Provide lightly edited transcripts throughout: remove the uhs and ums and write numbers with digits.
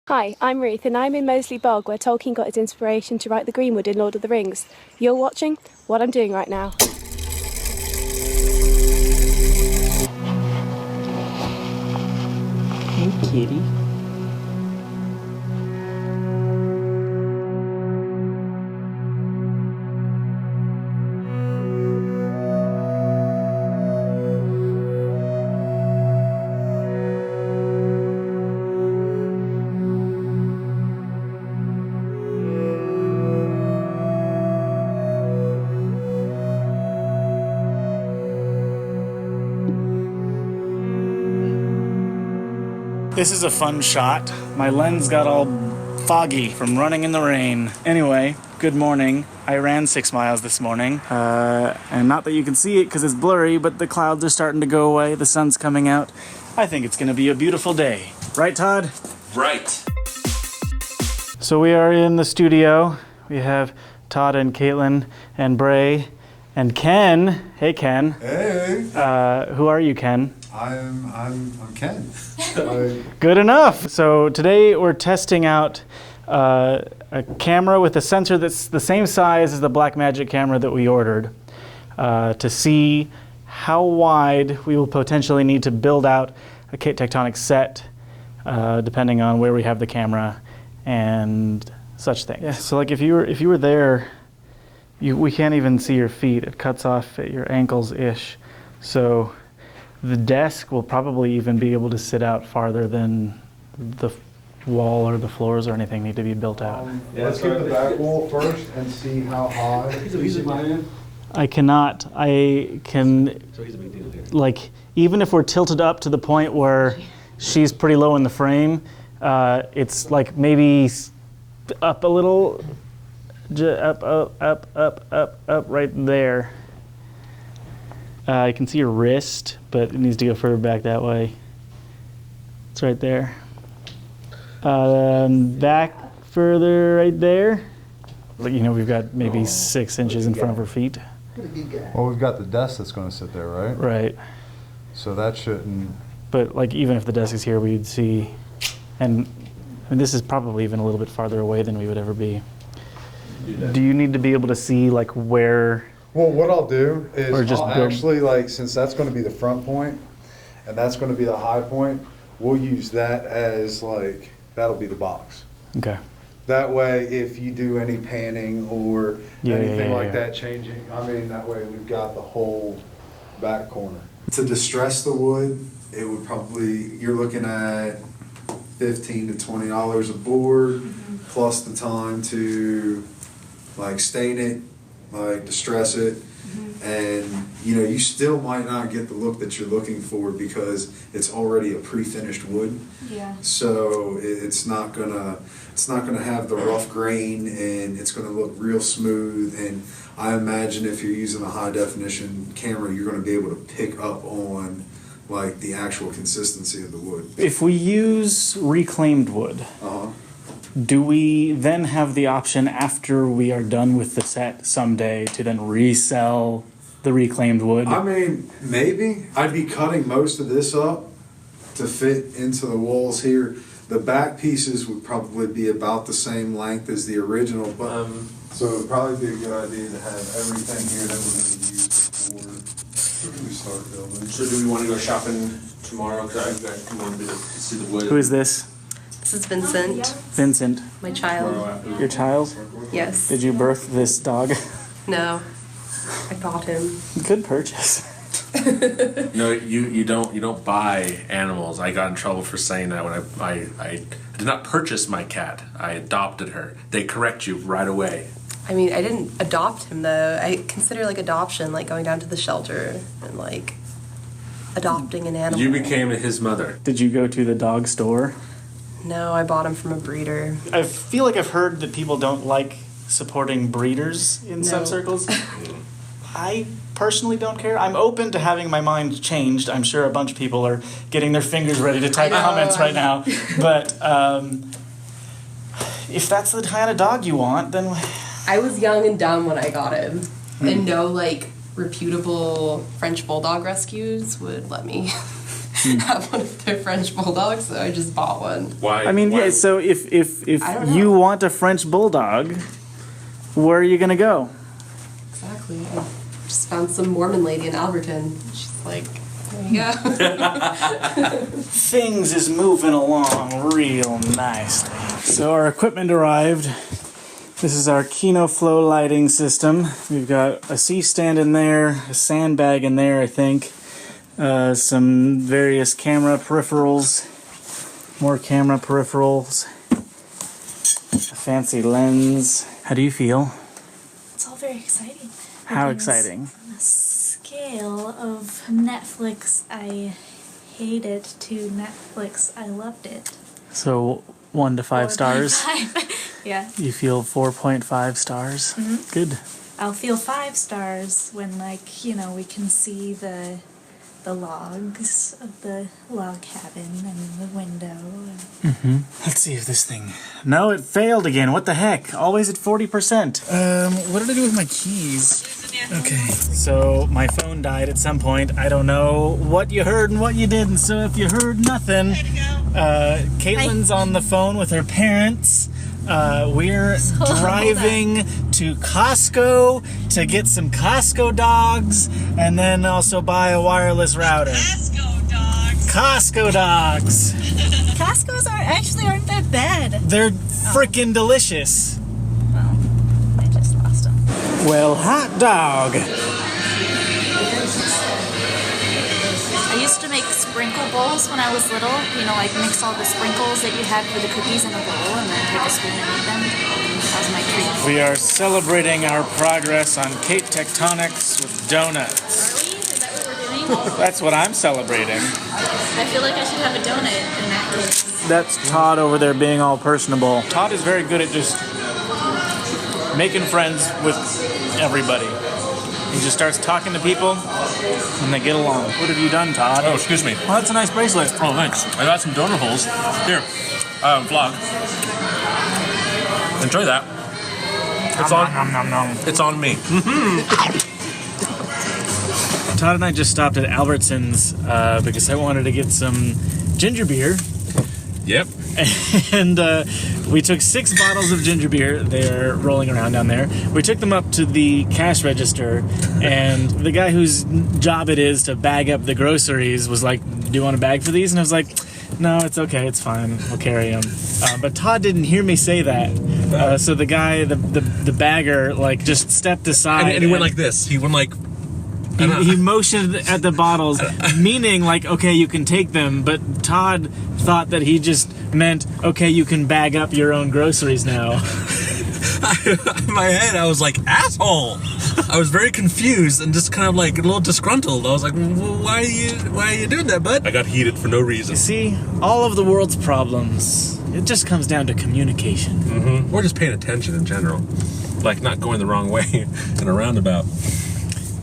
Hi, I'm Ruth, and I'm in Moseley Bog, where Tolkien got his inspiration to write the Greenwood in Lord of the Rings. You're watching What I'm Doing Right Now. Hey, kitty. This is a fun shot. My lens got all foggy from running in the rain. Anyway, good morning. I ran 6 miles this morning. And not that you can see it because it's blurry, but the clouds are starting to go away. The sun's coming out. I think it's going to be a beautiful day. Right, Todd? Right. So we are in the studio. We have Todd and Katelyn and Bray and Ken. Hey, Ken. Hey. Who are you, Ken? I'm Ken. Good enough. So today we're testing out a camera with a sensor that's the same size as the Blackmagic camera that we ordered to see how wide we will potentially need to build out a Cape Tectonic set depending on where we have the camera and such things. Yeah, so like if you were there, we can't even see your feet. It cuts off at your ankles-ish. So the desk will probably even be able to sit out farther than the wall or the floors or anything need to be built out. Let's get the back wall first and see how high. I cannot. I can, like, even if we're tilted up to the point where she's pretty low in the frame, it's like maybe up a little, up right there. I can see your wrist, but it needs to go further back that way. It's right there. Back further right there. Like, you know, we've got maybe 6 inches in front of her feet. Well, we've got the desk that's going to sit there, right? Right. So that shouldn't. But like, even if the desk is here, we'd see, and this is probably even a little bit farther away than we would ever be. Do you need to be able to see like where? Well, what I'll do is I'll build. actually, like, since that's going to be the front point and that's going to be the high point, we'll use that as, like, that'll be the box. Okay. That way, if you do any panning or anything like that changing, I mean, that way we've got the whole back corner. To distress the wood, it would probably, you're looking at $15 to $20 a board, plus the time to, like, stain it, like, distress it, and you know, you still might not get the look that you're looking for because it's already a pre-finished wood. Yeah. So it's not gonna have the rough grain, and it's gonna look real smooth. And I imagine if you're using a high definition camera, you're gonna be able to pick up on like the actual consistency of the wood. If we use reclaimed wood, do we then have the option after we are done with the set someday to then resell the reclaimed wood? I mean, maybe. I'd be cutting most of this up to fit into the walls here. The back pieces would probably be about the same length as the original, but so it would probably be a good idea to have everything here that we're going to use before we start building. So do we want to go shopping tomorrow? Because I wanted to see the wood. Who is this? This is Vincent, Vincent. my child. Your child? Yes. Did you birth this dog? No, I bought him. Good purchase. No, you don't buy animals. I got in trouble for saying that when I did not purchase my cat. I adopted her. They correct you right away. I mean, I didn't adopt him though. I consider like adoption, like going down to the shelter and like adopting an animal. You became his mother. Did you go to the dog store? No, I bought him from a breeder. I feel like I've heard that people don't like supporting breeders in some circles. I personally don't care. I'm open to having my mind changed. I'm sure a bunch of people are getting their fingers ready to type comments right now. But if that's the kind of dog you want, then... I was young and dumb when I got him. And no, like, reputable French Bulldog rescues would let me have one of their French bulldogs, so I just bought one. Why? I mean, why? yeah, so if I don't you know. want a French bulldog, where are you going to go? Exactly. I just found some Mormon lady in Alberton. She's like, there you go. Things is moving along real nicely. So our equipment arrived. This is our Kino Flow lighting system. We've got a C-stand in there, a sandbag in there, I think. Some various camera peripherals, more camera peripherals, a fancy lens. How do you feel? It's all very exciting. How Because exciting? On a scale of Netflix, I hated, to Netflix, I loved it. So 1 to 5 stars. 4.5. Yeah. You feel 4.5 stars? Mhm. Good. I'll feel 5 stars when, like, you know, we can see the logs of the log cabin and the window. Let's see if this thing... No, it failed again. What the heck? Always at 40%. What did I do with my keys? Okay. So my phone died at some point. I don't know what you heard and what you didn't. So if you heard nothing, Katelyn's on the phone with her parents. We're driving to Costco to get some Costco dogs and then also buy a wireless router. Costco dogs. Costco's aren't that bad. They're freaking delicious. Well, I just lost them. Well, hot dog. I used to make sprinkle bowls when I was little. You know, like mix all the sprinkles that you had for the cookies in a bowl and then take a spoon and eat them. That was my treat. We are celebrating our progress on Cape Tectonics with donuts. Are we? Is that what we're doing? That's what I'm celebrating. I feel like I should have a donut in that case. That's Todd over there being all personable. Todd is very good at just making friends with everybody. He just starts talking to people, and they get along. What have you done, Todd? Oh, excuse me. Well, that's a nice bracelet. Oh, thanks. I got some donut holes. Here, vlog. Enjoy that. It's on. Nom, nom, nom. It's on me. Todd and I just stopped at Albertsons because I wanted to get some ginger beer. Yep. And we took 6 bottles of ginger beer. They're rolling around down there. We took them up to the cash register, and the guy whose job it is to bag up the groceries was like, "Do you want a bag for these?" And I was like, "No, it's okay. It's fine. We'll carry them." But Todd didn't hear me say that, so the guy, the bagger, like just stepped aside, And he went like this. He went like. He motioned at the bottles, meaning like, okay, you can take them, but Todd thought that he just meant, okay, you can bag up your own groceries now. In my head, I was like, asshole! I was very confused and just kind of like a little disgruntled. I was like, well, why are you doing that, bud? I got heated for no reason. You see, all of the world's problems, it just comes down to communication. Mm-hmm. Or just paying attention in general. Like not going the wrong way in a roundabout.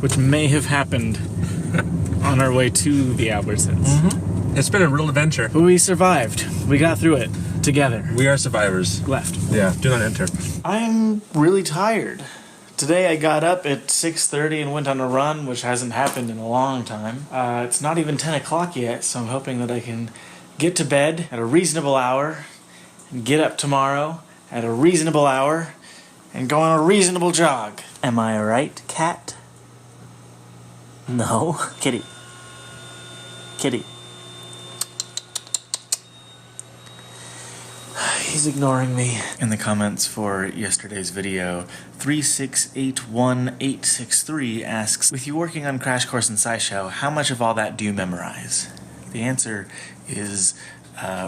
Which may have happened on our way to the Albertsons. Mm-hmm. It's been a real adventure. But we survived. We got through it together. We are survivors. Left. Yeah, do not enter. I'm really tired. Today I got up at 6:30 and went on a run, which hasn't happened in a long time. It's not even 10 o'clock yet, so I'm hoping that I can get to bed at a reasonable hour and get up tomorrow at a reasonable hour and go on a reasonable jog. Am I right, cat? No. Kitty. Kitty. He's ignoring me. In the comments for yesterday's video, 3681863 asks, with you working on Crash Course and SciShow, how much of all that do you memorize? The answer is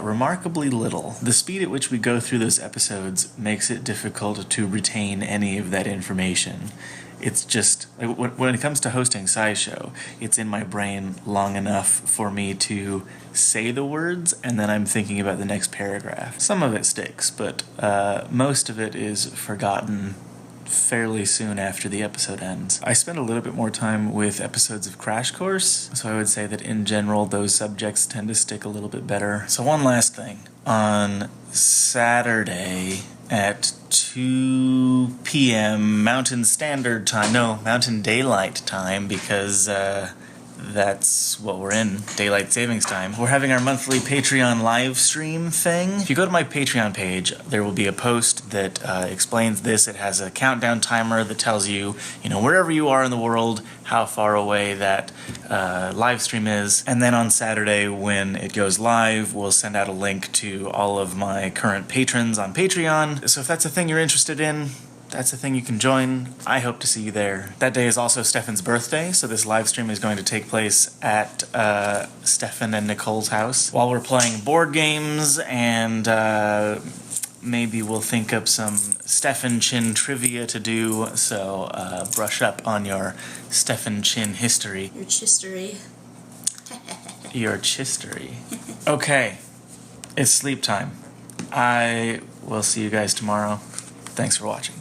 remarkably little. The speed at which we go through those episodes makes it difficult to retain any of that information. It's just, when it comes to hosting SciShow, it's in my brain long enough for me to say the words, and then I'm thinking about the next paragraph. Some of it sticks, but most of it is forgotten fairly soon after the episode ends. I spend a little bit more time with episodes of Crash Course, so I would say that in general those subjects tend to stick a little bit better. So one last thing. On Saturday at 2 p.m. Mountain Standard Time, no, Mountain Daylight Time, because that's what we're in, daylight savings time. We're having our monthly Patreon live stream thing. If you go to my Patreon page, there will be a post that explains this. It has a countdown timer that tells you, wherever you are in the world, how far away that live stream is. And then on Saturday, when it goes live, we'll send out a link to all of my current patrons on Patreon. So if that's a thing you're interested in, that's a thing you can join. I hope to see you there. That day is also Stefan's birthday, so this live stream is going to take place at Stefan and Nicole's house while we're playing board games, and maybe we'll think up some Stefan Chin trivia to do, so brush up on your Stefan Chin history. Your chistery. Your chistery. Okay, it's sleep time. I will see you guys tomorrow. Thanks for watching.